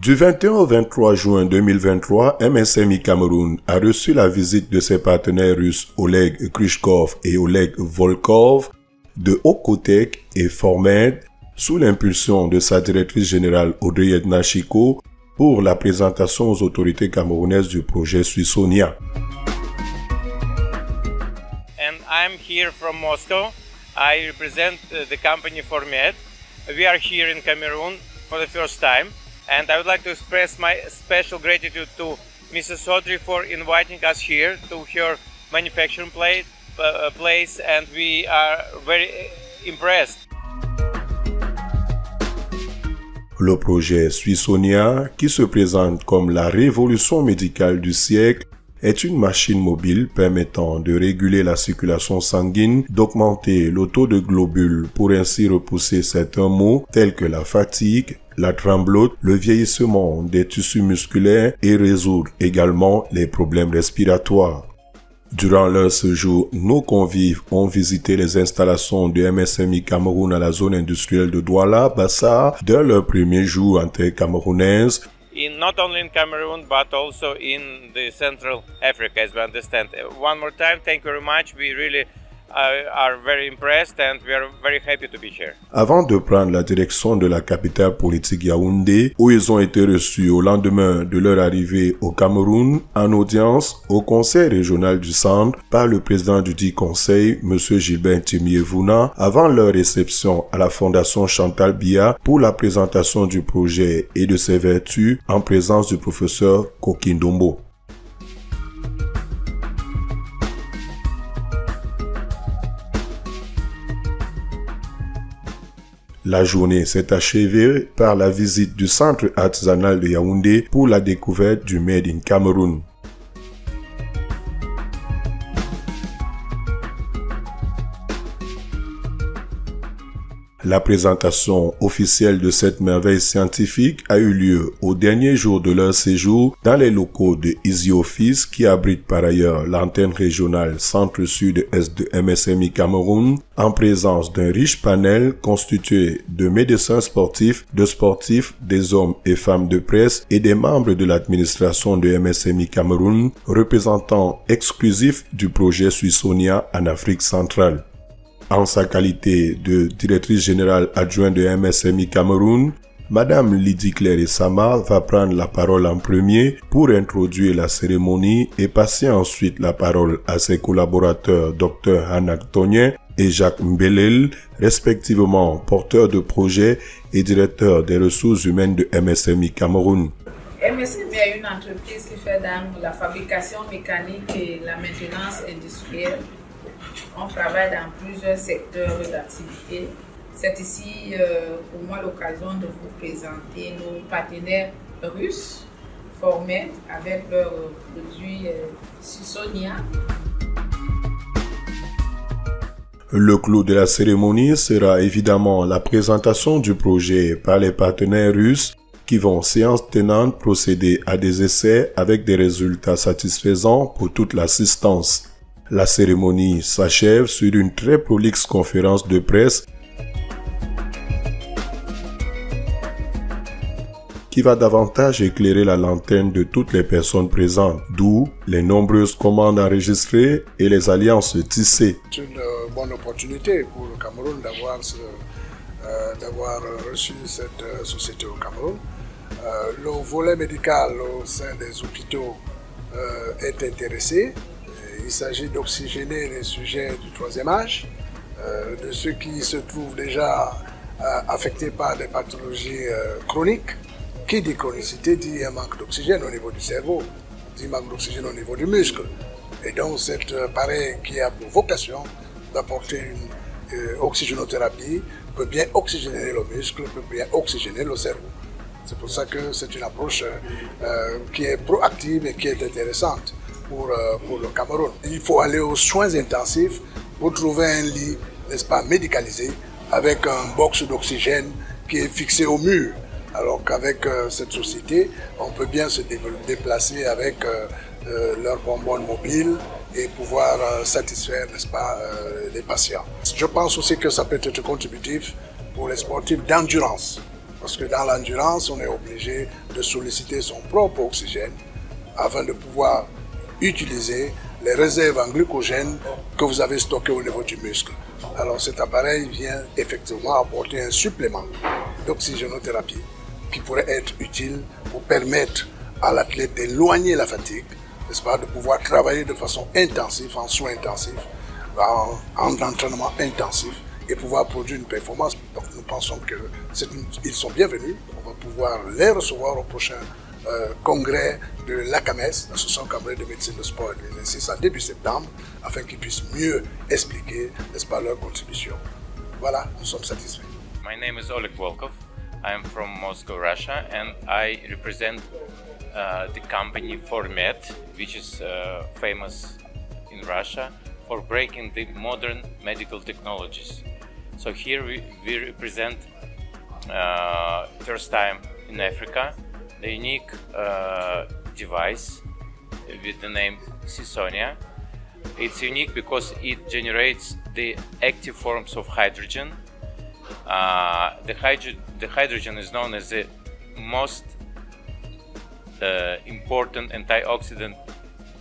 Du 21 au 23 juin 2023, MSMI Cameroun a reçu la visite de ses partenaires russes Oleg Kryushkov et Oleg Volkov de Okotek et Formed sous l'impulsion de sa directrice générale Audrey Edna-Chiko pour la présentation aux autorités camerounaises du projet Suissonia. And I'm here from Moscow. I represent the company Formed. We are here in Cameroon for the first time. And I would like to express my special gratitude to Mrs. Audrey for inviting us here to her manufacturing place, and we are very impressed. Le projet Suissonia, qui se présente comme la révolution médicale du siècle, est une machine mobile permettant de réguler la circulation sanguine, d'augmenter le taux de globules pour ainsi repousser certains maux tels que la fatigue, la tremblote, le vieillissement des tissus musculaires et résoudre également les problèmes respiratoires. Durant leur séjour, nos convives ont visité les installations de MSMI Cameroun à la zone industrielle de Douala, Bassar, dès leur premier jour en terre camerounaise. Not only in Cameroon, but also in the Central Africa, as we understand. One more time, thank you very much. We really are very impressed and we are very happy to be here. Avant de prendre la direction de la capitale politique Yaoundé, où ils ont été reçus au lendemain de leur arrivée au Cameroun, en audience au Conseil régional du Centre par le président du dit conseil, M. Gilbert Timiévouna, avant leur réception à la Fondation Chantal Biya pour la présentation du projet et de ses vertus en présence du professeur Kokindombo. La journée s'est achevée par la visite du centre artisanal de Yaoundé pour la découverte du Made in Cameroun. La présentation officielle de cette merveille scientifique a eu lieu au dernier jour de leur séjour dans les locaux de Easy Office qui abrite par ailleurs l'antenne régionale Centre-Sud-Est de MSMI Cameroun en présence d'un riche panel constitué de médecins sportifs, de sportifs, des hommes et femmes de presse et des membres de l'administration de MSMI Cameroun, représentants exclusifs du projet Suissonia en Afrique centrale. En sa qualité de directrice générale adjointe de MSMI Cameroun, Madame Lydie Claire Essama va prendre la parole en premier pour introduire la cérémonie et passer ensuite la parole à ses collaborateurs Dr Hanak Tonien et Jacques Mbelel, respectivement porteurs de projet et directeurs des ressources humaines de MSMI Cameroun. MSMI est une entreprise qui fait dans la fabrication mécanique et la maintenance industrielle. On travaille dans plusieurs secteurs d'activité. C'est ici pour moi l'occasion de vous présenter nos partenaires russes Formed avec leur produit Suissonia. Le clou de la cérémonie sera évidemment la présentation du projet par les partenaires russes qui vont séance tenante procéder à des essais avec des résultats satisfaisants pour toute l'assistance. La cérémonie s'achève sur une très prolixe conférence de presse qui va davantage éclairer la lanterne de toutes les personnes présentes, d'où les nombreuses commandes enregistrées et les alliances tissées. C'est une bonne opportunité pour le Cameroun d'avoir reçu cette société au Cameroun. Le volet médical au sein des hôpitaux est intéressé. Il s'agit d'oxygéner les sujets du troisième âge, de ceux qui se trouvent déjà affectés par des pathologies chroniques. Qui dit chronicité dit un manque d'oxygène au niveau du cerveau, dit manque d'oxygène au niveau du muscle. Et donc cet appareil qui a pour vocation d'apporter une oxygénothérapie peut bien oxygéner le muscle, peut bien oxygéner le cerveau. C'est pour ça que c'est une approche qui est proactive et qui est intéressante pour le Cameroun. Il faut aller aux soins intensifs pour trouver un lit, n'est-ce pas, médicalisé, avec un box d'oxygène qui est fixé au mur. Alors qu'avec cette société, on peut bien se déplacer avec leur bonbonne mobile et pouvoir satisfaire, n'est-ce pas, les patients. Je pense aussi que ça peut être contributif pour les sportifs d'endurance. Parce que dans l'endurance, on est obligé de solliciter son propre oxygène afin de pouvoir utiliser les réserves en glycogène que vous avez stockées au niveau du muscle. Alors cet appareil vient effectivement apporter un supplément d'oxygénothérapie qui pourrait être utile pour permettre à l'athlète d'éloigner la fatigue, n'est-ce pas, de pouvoir travailler de façon intensive, en soins intensifs, en entraînement intensif et pouvoir produire une performance. Donc nous pensons qu'ils sont bienvenus. On va pouvoir les recevoir au prochain congrès de l'ACAMES, l'Association camerounaise de médecine de sport et de l'exercice, en début septembre, afin qu'ils puissent mieux expliquer, n'est-ce pas, leur contribution. Voilà, nous sommes satisfaits. My name is Oleg Volkov. I am from Moscow, Russia, and I represent the company Formed, which is famous in Russia for breaking the modern medical technologies. So here we represent first time in Africa the unique device with the name Cisonia. It's unique because it generates the active forms of hydrogen. The hydrogen is known as the most important antioxidant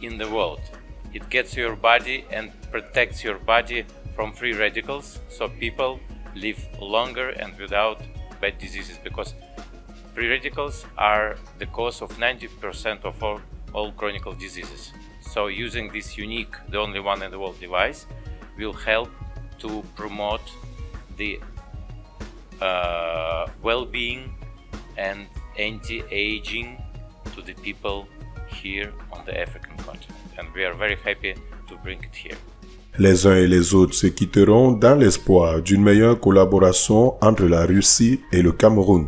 in the world. It gets to your body and protects your body from free radicals, so people live longer and without bad diseases, because free radicals are the cause of 90% of all chronic diseases. So using this unique, the only one in the world device, will help to promote the well-being and anti-aging to the people here on the African continent. And we are very happy to bring it here. Les uns et les autres se quitteront dans l'espoir d'une meilleure collaboration entre la Russie et le Cameroun.